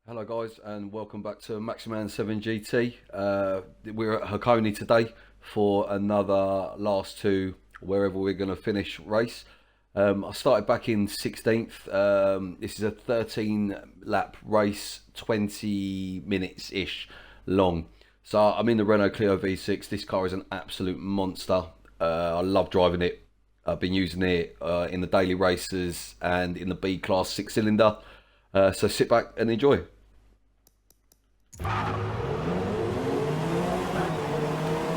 Hello guys and welcome back to Maximan 7 GT. We're at Hakone today for another last two wherever we're going to finish race. I started back in 16th. This is a 13 lap race, 20 minutes ish long. So I'm in the Renault Clio V6. This car is an absolute monster. I love driving it. I've been using it in the daily races and in the B class 6-cylinder. So sit back and enjoy.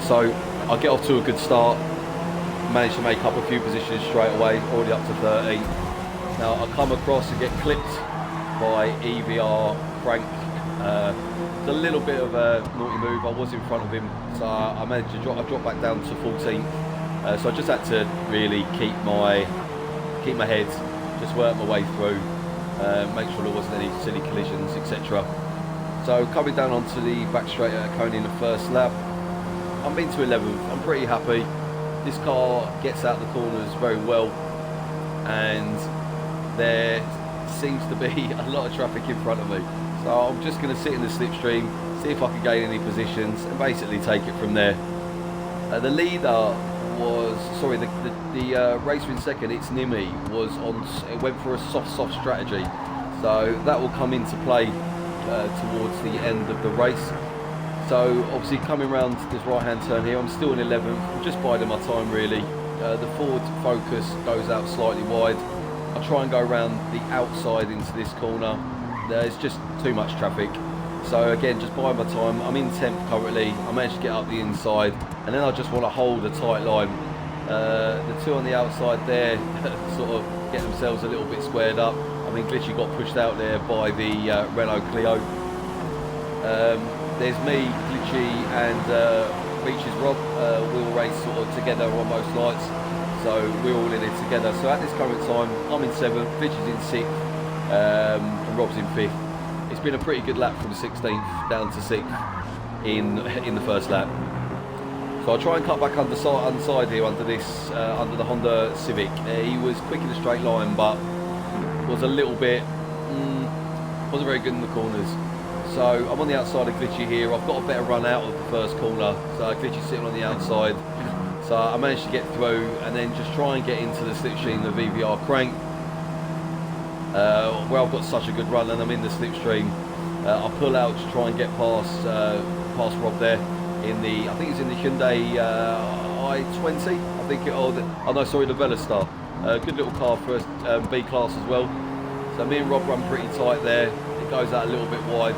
So I get off to a good start, managed to make up a few positions straight away, already up to 30. Now I come across and get clipped by EVR Frank. It's a little bit of a naughty move. I was in front of him, so I managed to drop. I dropped back down to 14th. So I just had to really keep my head, just work my way through, make sure there wasn't any silly collisions, etc. So coming down onto the back straight at Hakone in the first lap, I'm into 11th. I'm pretty happy. This car gets out the corners very well, and there seems to be a lot of traffic in front of me. So I'm just going to sit in the slipstream, see if I can gain any positions, and basically take it from there. The leader was, sorry, the racer in second, it's Nimi, it went for a soft strategy. So that will come into play towards the end of the race. So obviously coming around this right hand turn here, I'm still in 11th. I'm just biding my time really. The forward focus goes out slightly wide. I try and go around the outside into this corner. There's just too much traffic. So again, just biding my time. I'm in 10th currently. I managed to get up the inside, and then I just want to hold a tight line. The two on the outside there sort of get themselves a little bit squared up. I mean, Glitchy got pushed out there by the Renault Clio. There's me, Glitchy, and Beach's Rob. We all race sort of together on most nights, so we're all in it together. So at this current time, I'm in 7th, Glitchy's in 6th, and Rob's in 5th. It's been a pretty good lap from 16th down to 6th in the first lap. So I'll try and cut back underside here under the Honda Civic. He was quick in a straight line, but was a little bit, wasn't very good in the corners. So I'm on the outside of Glitchy here. I've got a better run out of the first corner. So Glitchy's sitting on the outside. So I managed to get through and then just try and get into the slipstream, the VVR crank. Where I've got such a good run and I'm in the slipstream. I pull out to try and get past Rob there in the, I think it's in the Hyundai i20. I think the Veloster. Good little car for us, B class as well. So me and Rob run pretty tight there. It goes out a little bit wide.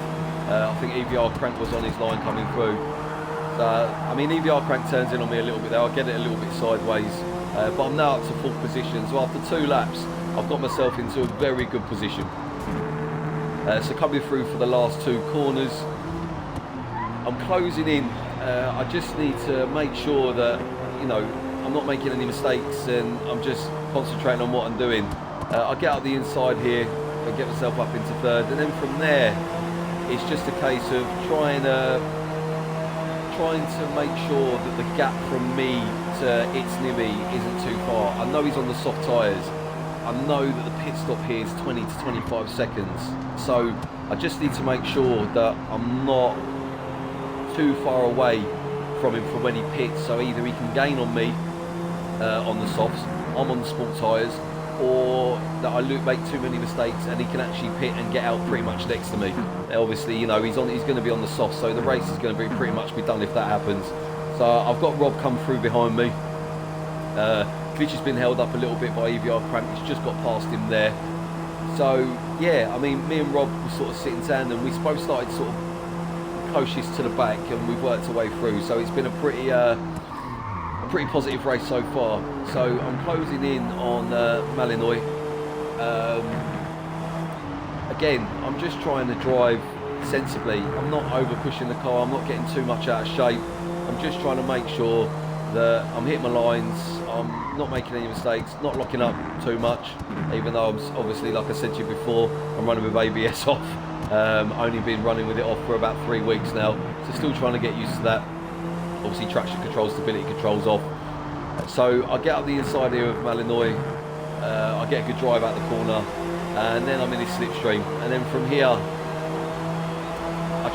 I think EVR crank was on his line coming through. So I mean, EVR crank turns in on me a little bit there. I get it a little bit sideways, but I'm now up to 4th position. So after 2 laps, I've got myself into a very good position. So coming through for the last 2 corners, I'm closing in. I just need to make sure that, you know, I'm not making any mistakes and I'm just concentrating on what I'm doing. I get out the inside here and get myself up into 3rd, and then from there it's just a case of trying to make sure that the gap from me to Nimi isn't too far. I know he's on the soft tyres. I know that the pit stop here is 20 to 25 seconds. So I just need to make sure that I'm not too far away from him from when he pits. So either he can gain on me on the softs, I'm on the sport tyres, or that I make too many mistakes and he can actually pit and get out pretty much next to me. Obviously, you know, he's going to be on the soft, so the race is going to be pretty much be done if that happens. So I've got Rob come through behind me. Glitch has been held up a little bit by EVR crank. He's just got past him there. So yeah, I mean, me and Rob were sort of sitting tandem. We both started sort of closest to the back, and we've worked our way through. So it's been a pretty positive race so far. So I'm closing in on Malinois. Again, I'm just trying to drive sensibly. I'm not over pushing the car. I'm not getting too much out of shape. I'm just trying to make sure that I'm hitting my lines. I'm not making any mistakes, not locking up too much, even though I'm obviously, like I said to you before, I'm running with ABS off. Only been running with it off for about 3 weeks now, so still trying to get used to that. Obviously traction control, stability controls off. So I get up the inside here of Malinois, I get a good drive out the corner, and then I'm in his slipstream, and then from here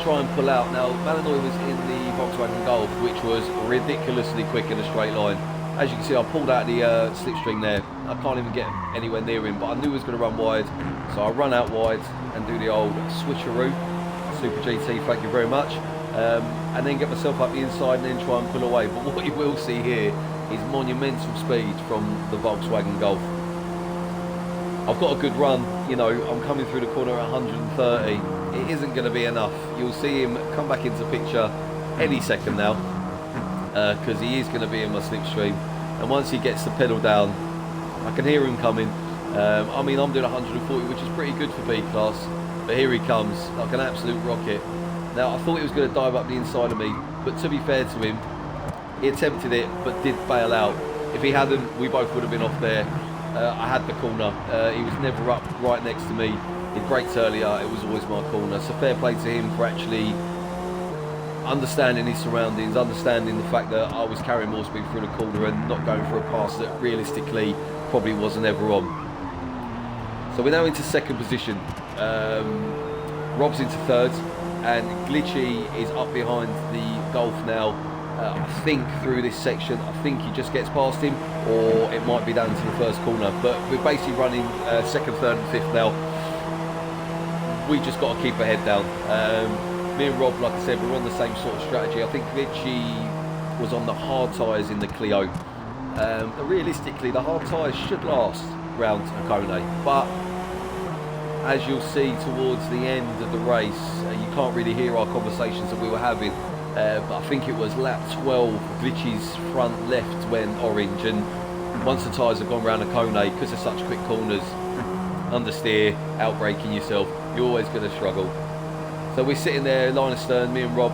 try and pull out. Now, Malinois was in the Volkswagen Golf, which was ridiculously quick in a straight line. As you can see, I pulled out the slipstream there. I can't even get anywhere near him, but I knew he was going to run wide. So I run out wide and do the old switcheroo. Super GT, thank you very much. And then get myself up the inside and then try and pull away. But what you will see here is monumental speed from the Volkswagen Golf. I've got a good run, you know, I'm coming through the corner at 130. It isn't going to be enough. You'll see him come back into the picture any second now, because he is going to be in my slipstream. And once he gets the pedal down, I can hear him coming. I mean, I'm doing 140, which is pretty good for B-Class, but here he comes, like an absolute rocket. Now, I thought he was going to dive up the inside of me, but to be fair to him, he attempted it, but did bail out. If he hadn't, we both would have been off there. I had the corner. He was never up right next to me. He braked earlier, it was always my corner. So fair play to him for actually understanding his surroundings, understanding the fact that I was carrying more speed through the corner and not going for a pass that realistically probably wasn't ever on. So we're now into second position. Rob's into third, and Glitchy is up behind the Golf now. I think through this section, I think he just gets past him, or it might be down to the first corner. But we're basically running second, third and fifth now. We just got to keep our head down. Me and Rob, like I said, we're on the same sort of strategy. I think Glitchy was on the hard tyres in the Clio. Realistically, the hard tyres should last round Hakone, but as you'll see towards the end of the race, you can't really hear our conversations that we were having. But I think it was lap 12, Glitchy's front left went orange, and once the tyres have gone round Hakone, because they're such quick corners, understeer, outbraking yourself, you're always going to struggle. So we're sitting there, line astern, me and Rob,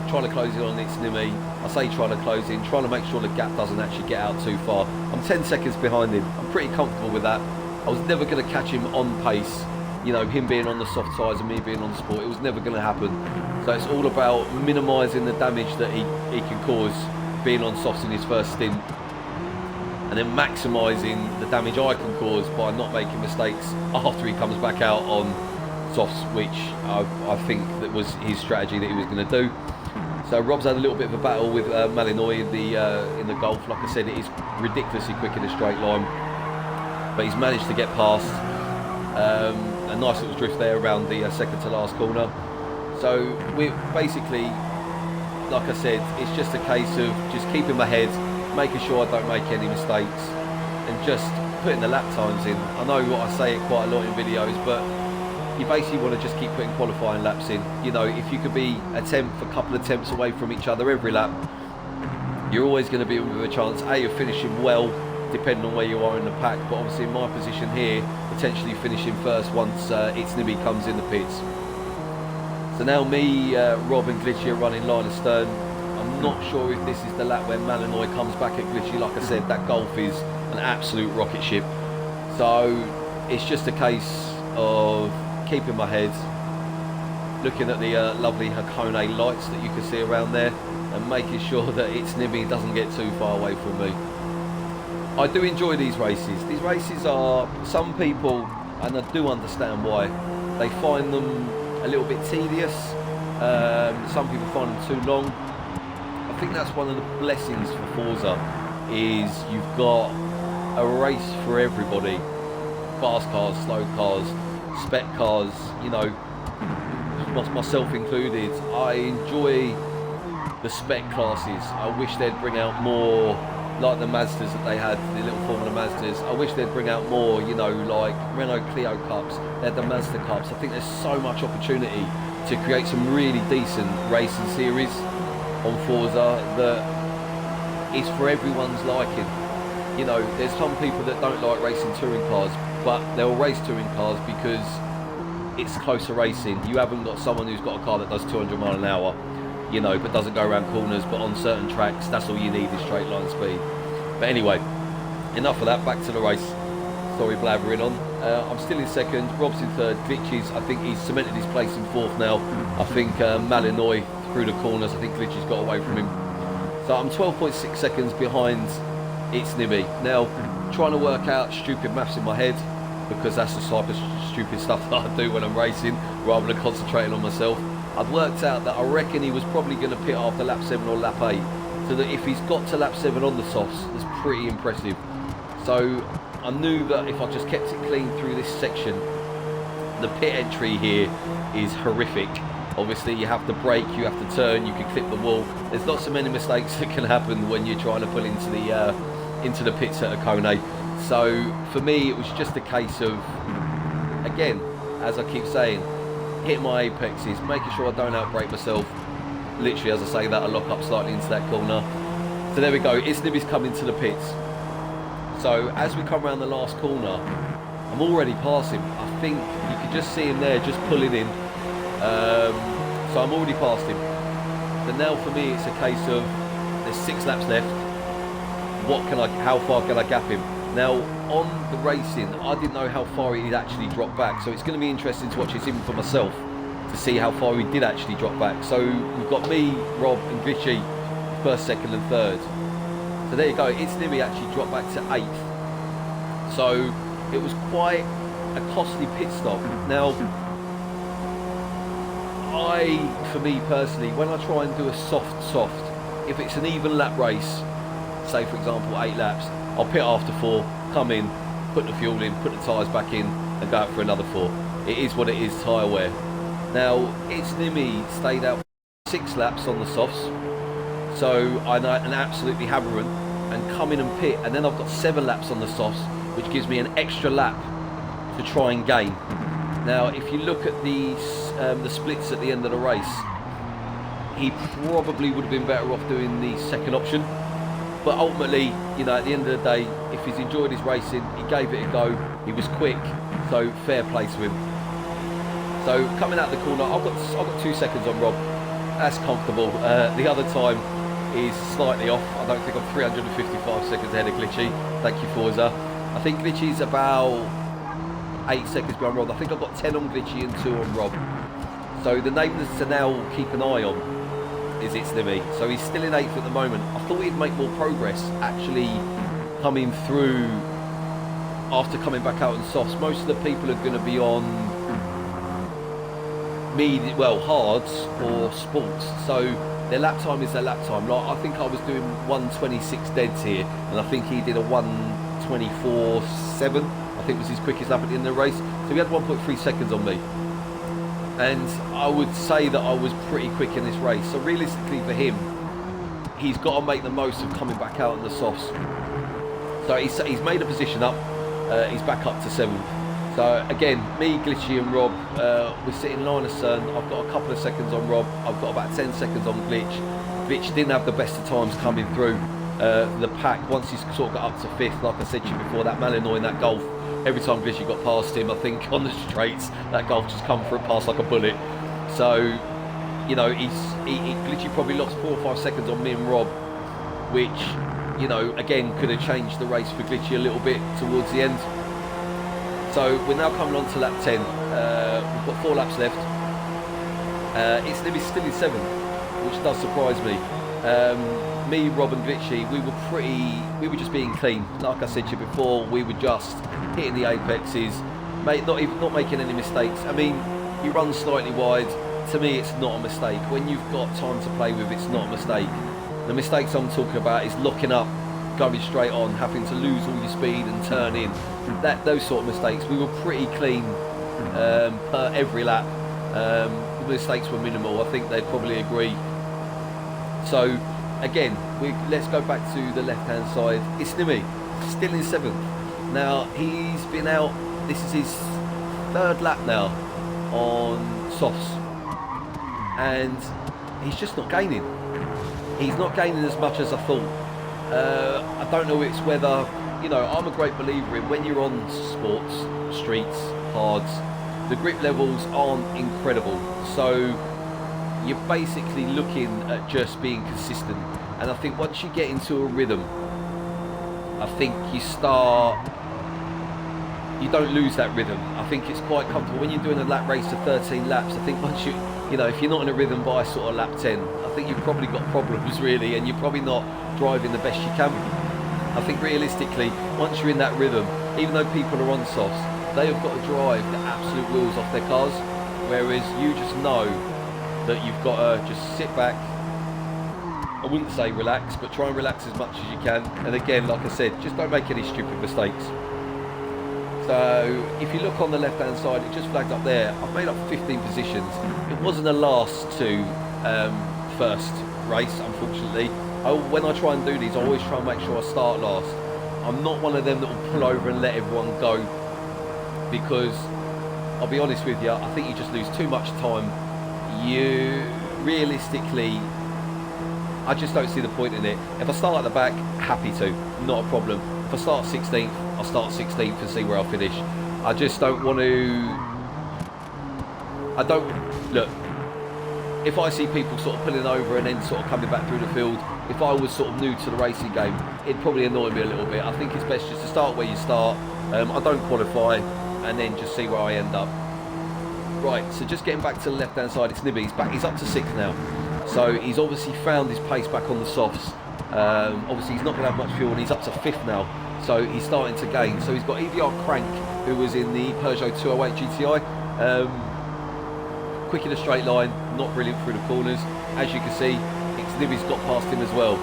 trying to close in on It's Nimi. I say trying to close in, trying to make sure the gap doesn't actually get out too far. I'm 10 seconds behind him. I'm pretty comfortable with that. I was never going to catch him on pace. You know, him being on the soft tyres and me being on the sport, it was never going to happen. So it's all about minimising the damage that he can cause being on softs in his first stint, and then maximising the damage I can cause by not making mistakes after he comes back out on softs, which I think that was his strategy that he was going to do. So Rob's had a little bit of a battle with Malinois in the Golf. Like I said, it is ridiculously quick in a straight line, but he's managed to get past. A nice little drift there around the second to last corner. So we're basically, like I said, it's just a case of just keeping my head, making sure I don't make any mistakes, and just putting the lap times in. I know what I say it quite a lot in videos, but you basically want to just keep putting qualifying laps in. You know, if you could be a couple of attempts away from each other every lap, you're always going to be with a chance, A, of finishing well, depending on where you are in the pack, but obviously in my position here, potentially finishing first once It's Nimi comes in the pits. So now me, Rob and Glitchy are running line astern. I'm not sure if this is the lap when Malinois comes back at Glitchy. Like I said, that Golf is an absolute rocket ship. So it's just a case of keeping my head, looking at the lovely Hakone lights that you can see around there, and making sure that It's Nimi doesn't get too far away from me. I do enjoy these races. These races are, some people, and I do understand why, they find them a little bit tedious. Some people find them too long. I think that's one of the blessings for Forza, is you've got a race for everybody. Fast cars, slow cars, spec cars, you know, myself included. I enjoy the spec classes. I wish they'd bring out more, like the Mazdas that they had, the little Formula Mazdas. I wish they'd bring out more, you know, like Renault Clio Cups, they had the Mazda Cups. I think there's so much opportunity to create some really decent racing series on Forza that is for everyone's liking. You know, there's some people that don't like racing touring cars, but they'll race touring cars because it's closer racing. You haven't got someone who's got a car that does 200 mile an hour, you know, but doesn't go around corners, but on certain tracks, that's all you need is straight line speed. But anyway, enough of that, back to the race. Sorry, blabbering on. I'm still in second, Rob's in third, Glitchy's, I think he's cemented his place in fourth now. I think Malinois through the corners, I think Glitchy's got away from him. So I'm 12.6 seconds behind It's Nimi. Now, trying to work out stupid maths in my head, because that's the type of stupid stuff that I do when I'm racing, rather than concentrating on myself. I'd worked out that I reckon he was probably going to pit after lap 7 or lap 8, so that if he's got to lap 7 on the softs, that's pretty impressive. So I knew that if I just kept it clean through this section, the pit entry here is horrific. Obviously you have to brake, you have to turn, you can clip the wall. There's not so many mistakes that can happen when you're trying to pull into the pits at Hakone. So for me it was just a case of, again, as I keep saying, hit my apexes, making sure I don't outbrake myself. Literally, as I say that, I lock up slightly into that corner. So there we go, Isnibi's coming to the pits. So as we come around the last corner, I'm already past him. I think you can just see him there, just pulling in. So I'm already past him. So now for me it's a case of, there's 6 laps left. How far can I gap him? Now on the racing, I didn't know how far he'd actually drop back, so it's going to be interesting to watch this even for myself to see how far he did actually drop back. So we've got me, Rob and Glitchy, first, second and third. So there you go, it's Nimi actually dropped back to 8th. So it was quite a costly pit stop. Now for me personally, when I try and do a soft, if it's an even lap race, say for example 8 laps, I'll pit after 4, come in, put the fuel in, put the tyres back in and go out for another 4. It is what it is, tyre wear. Now it's Nimi stayed out 6 laps on the softs, so I know an absolutely hammering, and come in and pit, and then I've got 7 laps on the softs, which gives me an extra lap to try and gain. Now if you look at the splits at the end of the race, he probably would have been better off doing the second option. But ultimately, you know, at the end of the day, if he's enjoyed his racing, he gave it a go, he was quick, so fair play to him. So coming out the corner, I've got 2 seconds on Rob. That's comfortable. The other time is slightly off. I don't think I'm 355 seconds ahead of Glitchy. Thank you, Forza. I think Glitchy's about 8 seconds behind Rob. I think I've got 10 on Glitchy and 2 on Rob. So the name to now keep an eye on is Isnimi. So he's still in 8th at the moment. I thought he'd make more progress actually coming through after coming back out on softs. Most of the people are going to be on hards or sports. So their lap time is their lap time. Like, I think I was doing 126 deads here, and I think he did a 124.7. I think was his quickest lap at the end of the race. So he had 1.3 seconds on me. And I would say that I was pretty quick in this race. So realistically for him, he's got to make the most of coming back out on the softs. So he's made a position up. He's back up to 7th. So again, me, Glitchy and Rob, we're sitting line of sun. I've got a couple of seconds on Rob. I've got about 10 seconds on Glitch. Glitch didn't have the best of times coming through the pack. Once he's sort of got up to 5th, like I said to you before, that Malinois in that Golf, every time Glitchy got past him, I think on the straights, that Golf just come for it past like a bullet. So, you know, Glitchy probably lost 4 or 5 seconds on me and Rob, which, you know, again, could have changed the race for Glitchy a little bit towards the end. So we're now coming on to lap 10. We've got 4 laps left. It's still in 7th, which does surprise me. Me, Rob and Glitchy, we were just being clean. Like I said to you before, we were just hitting the apexes, not making any mistakes. I mean, you run slightly wide, to me it's not a mistake. When you've got time to play with, it's not a mistake. The mistakes I'm talking about is locking up, going straight on, having to lose all your speed and turn in. Those sort of mistakes, we were pretty clean per every lap. The mistakes were minimal, I think they'd probably agree. So again, let's go back to the left hand side. Isnimi, still in 7th. Now he's been out, this is his 3rd lap now on softs, and he's just not gaining. He's not gaining as much as I thought. I don't know, it's whether, you know, I'm a great believer in when you're on sports, streets, hards, the grip levels aren't incredible. So you're basically looking at just being consistent. And I think once you get into a rhythm, I think you don't lose that rhythm. I think it's quite comfortable when you're doing a lap race of 13 laps. I think once you know, if you're not in a rhythm by sort of lap 10, I think you've probably got problems really, and you're probably not driving the best you can. I think realistically, once you're in that rhythm, even though people are on softs, they have got to drive the absolute wheels off their cars, whereas you just know that you've got to just sit back. I wouldn't say relax, but try and relax as much as you can. And again, like I said, just don't make any stupid mistakes. So if you look on the left-hand side, it just flagged up there. I've made up 15 positions. It wasn't a last to first race, unfortunately. When I try and do these, I always try and make sure I start last. I'm not one of them that will pull over and let everyone go, because I'll be honest with you, I think you just lose too much time. You realistically, I just don't see the point in it. If I start at the back, happy to, not a problem. If I start 16th, I'll start 16th and see where I'll finish. I just don't want to. Look, if I see people sort of pulling over and then sort of coming back through the field, if I was sort of new to the racing game, it'd probably annoy me a little bit. I think it's best just to start where you start. I don't qualify, and then just see where I end up. Right, so just getting back to the left-hand side, it's Nibby. He's back. He's up to 6th now. So he's obviously found his pace back on the softs. Obviously he's not going to have much fuel, and he's up to 5th now. So he's starting to gain. So he's got EVR Crank, who was in the Peugeot 208 GTI. Quick in a straight line, not brilliant through the corners. As you can see, Nibby's got past him as well.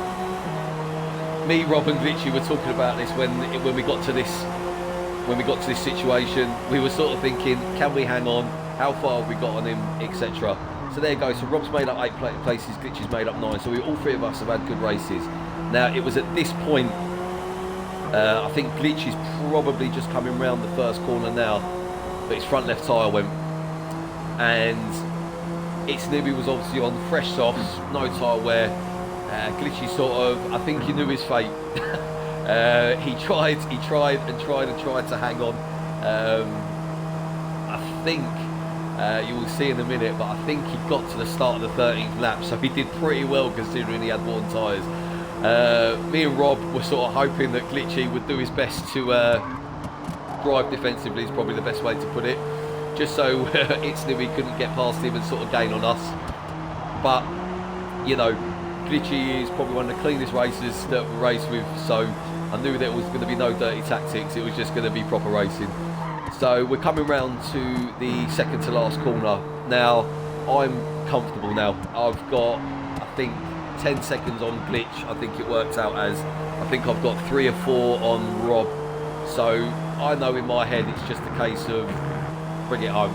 Me, Rob and Glitchy were talking about this when we got to this situation. We were sort of thinking, can we hang on? How far have we got on him, etc. So there you go. So Rob's made up 8 places, Glitchy's made up 9. So all 3 of us have had good races. Now it was at this point, I think Glitchy's probably just coming round the first corner now, but his front left tyre went, and Nibby was obviously on fresh softs, no tyre wear. Glitchy sort of, I think he knew his fate. He tried to hang on. I think you will see in a minute, but I think he got to the start of the 13th lap, so he did pretty well considering he had worn tyres. Me and Rob were sort of hoping that Glitchy would do his best to drive defensively, is probably the best way to put it, just so Nibby couldn't get past him and sort of gain on us. But you know, Glitchy is probably one of the cleanest racers that we raced with, so I knew there was going to be no dirty tactics. It was just going to be proper racing. So we're coming round to the second to last corner. Now I'm comfortable now. I've got, I think, 10 seconds on Glitch. I think it works out as, I think I've got 3 or 4 on Rob. So I know in my head it's just a case of bring it home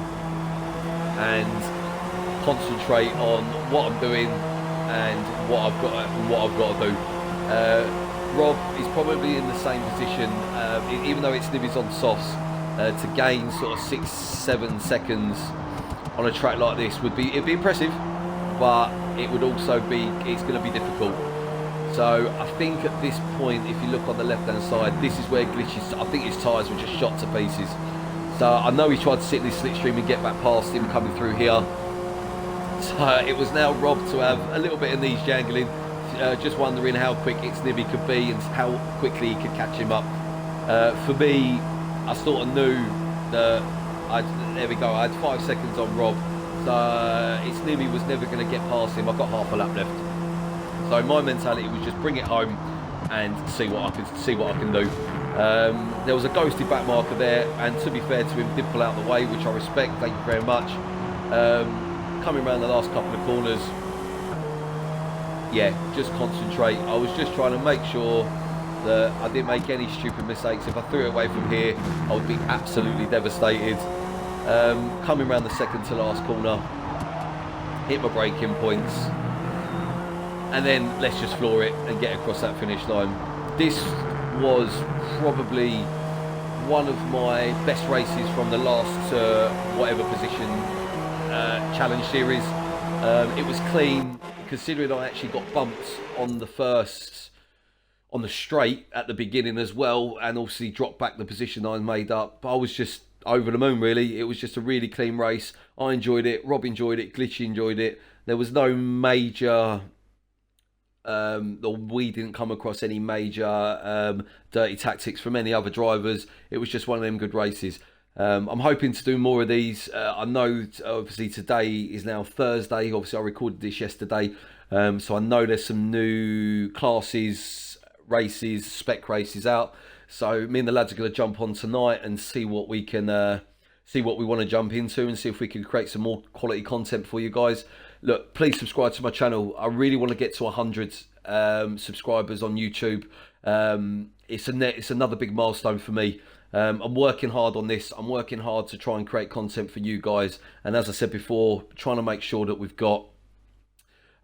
and concentrate on what I'm doing and what I've got to do. Rob is probably in the same position, even though it's Nibby's on softs. To gain sort of 6-7 seconds on a track like this it'd be impressive, but it would also be, it's going to be difficult. So I think at this point, if you look on the left hand side, this is where Glitch's, I think his tyres were just shot to pieces. So I know he tried to sit in this slipstream and get back past him coming through here. So it was now Rob to have a little bit of knees jangling, just wondering how quick Nibby could be and how quickly he could catch him up. For me, I sort of knew that there we go, I had 5 seconds on Rob, so Nibby was never going to get past him. I've got half a lap left, so my mentality was just bring it home and see what I can do. There was a ghosted back marker there, and to be fair to him, did pull out the way, which I respect, thank you very much. Coming around the last couple of corners, yeah, just concentrate. I was just trying to make sure that I didn't make any stupid mistakes. If I threw it away from here, I would be absolutely devastated. Coming around the second to last corner, hit my braking points, and then let's just floor it and get across that finish line. This was probably one of my best races from the last whatever position challenge series. It was clean, considering I actually got bumped on the straight at the beginning as well, and obviously dropped back the position I made up. But I was just over the moon, really. It was just a really clean race. I enjoyed it, Rob enjoyed it, Glitchy enjoyed it. There was no major, we didn't come across any major dirty tactics from any other drivers. It was just one of them good races. I'm hoping to do more of these. I know obviously today is now Thursday. Obviously I recorded this yesterday, so I know there's some new classes, races, spec races out. So me and the lads are going to jump on tonight and see what we can see what we want to jump into and see if we can create some more quality content for you guys. Look, please subscribe to my channel. I really want to get to 100 subscribers on YouTube. It's another big milestone for me. I'm working hard on this. I'm working hard to try and create content for you guys. And as I said before, trying to make sure that we've got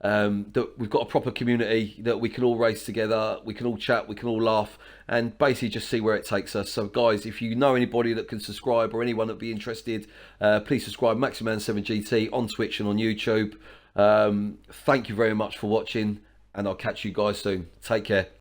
a proper community, that we can all race together, we can all chat, we can all laugh, and basically just see where it takes us. So guys, if you know anybody that can subscribe or anyone that'd be interested, please subscribe. Maximan7GT on Twitch and on YouTube. Thank you very much for watching, and I'll catch you guys soon. Take care.